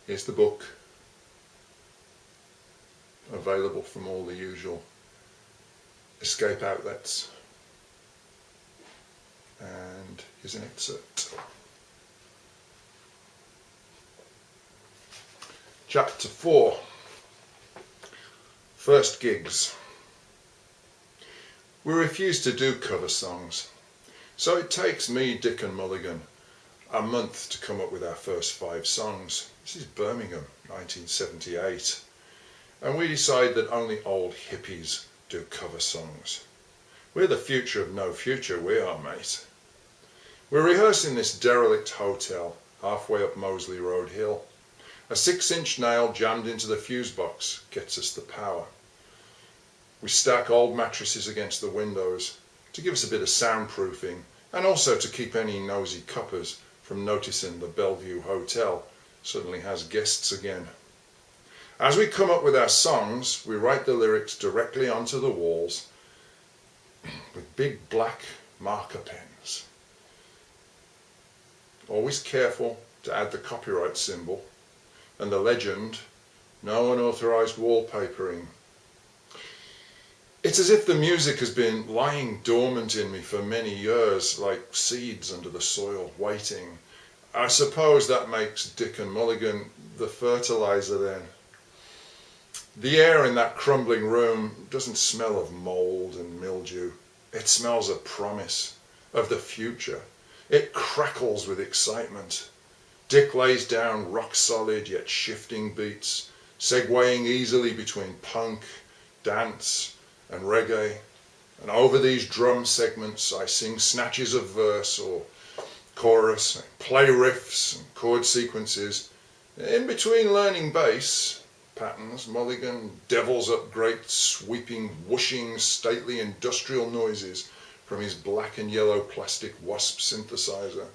Here's the book, available from all the usual escape outlets. And here's an excerpt. Chapter 4. First gigs. We refuse to do cover songs, so it takes me, Dick and Mulligan a month to come up with our first 5 songs. This is Birmingham, 1978. And we decide that only old hippies do cover songs. We're the future of no future, we are, mate. We're rehearsing this derelict hotel halfway up Moseley Road Hill. A 6-inch nail jammed into the fuse box gets us the power. We stack old mattresses against the windows to give us a bit of soundproofing, and also to keep any nosy coppers from noticing the Bellevue Hotel suddenly has guests again. As we come up with our songs, we write the lyrics directly onto the walls with big black marker pens. Always careful to add the copyright symbol and the legend, "No unauthorized wallpapering." It's as if the music has been lying dormant in me for many years, like seeds under the soil, waiting. I suppose that makes Dick and Mulligan the fertilizer then. The air in that crumbling room doesn't smell of mould and mildew. It smells of promise, of the future. It crackles with excitement. Dick lays down rock-solid yet shifting beats, segueing easily between punk, dance, and reggae, and over these drum segments I sing snatches of verse or chorus, play riffs and chord sequences. In between learning bass patterns, Mulligan devils up great sweeping, whooshing, stately industrial noises from his black and yellow plastic Wasp synthesizer.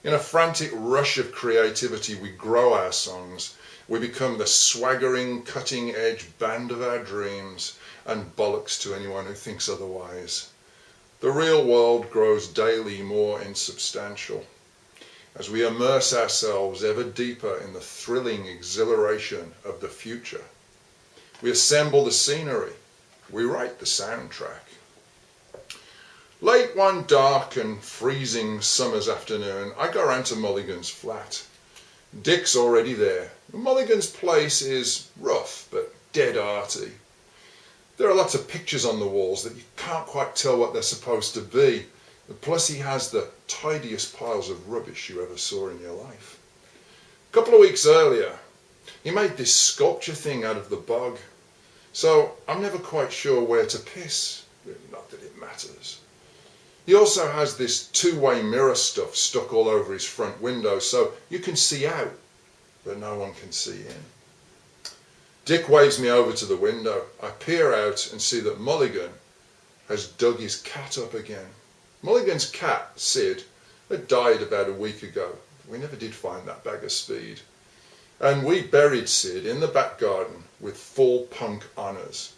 In a frantic rush of creativity we grow our songs. We become the swaggering, cutting-edge band of our dreams, and bollocks to anyone who thinks otherwise. The real world grows daily more insubstantial as we immerse ourselves ever deeper in the thrilling exhilaration of the future. We assemble the scenery, we write the soundtrack. Late one dark and freezing summer's afternoon, I go round to Mulligan's flat. Dick's already there. Mulligan's place is rough but dead arty. There are lots of pictures on the walls that you can't quite tell what they're supposed to be. Plus he has the tidiest piles of rubbish you ever saw in your life. A couple of weeks earlier, he made this sculpture thing out of the bog. So I'm never quite sure where to piss. Not that it matters. He also has this two-way mirror stuff stuck all over his front window so you can see out, but no one can see in. Dick waves me over to the window. I peer out and see that Mulligan has dug his cat up again. Mulligan's cat, Sid, had died about a week ago. We never did find that bag of speed. And we buried Sid in the back garden with full punk honours.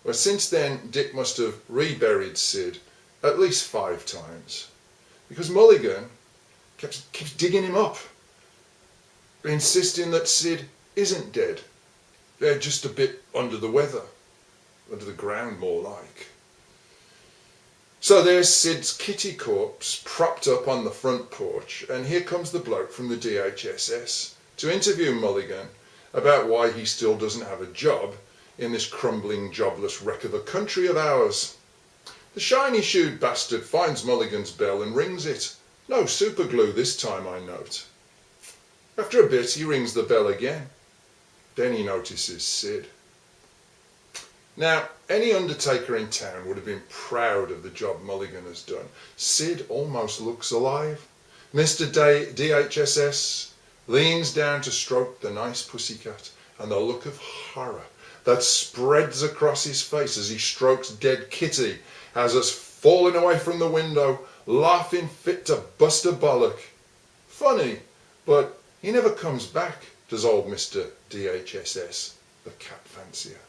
Well, since then, Dick must have reburied Sid at least 5 times. Because Mulligan keeps digging him up, insisting that Sid isn't dead. They're just a bit under the weather, under the ground more like. So there's Sid's kitty corpse propped up on the front porch, and here comes the bloke from the DHSS to interview Mulligan about why he still doesn't have a job in this crumbling, jobless wreck of a country of ours. The shiny-shoed bastard finds Mulligan's bell and rings it. No superglue this time, I note. After a bit, he rings the bell again. Then he notices Sid. Now, any undertaker in town would have been proud of the job Mulligan has done. Sid almost looks alive. Mr. DHSS leans down to stroke the nice pussycat, and the look of horror that spreads across his face as he strokes dead Kitty has us falling away from the window, laughing fit to bust a bollock. Funny, but he never comes back, does old Mr. DHSS, the cat fancier.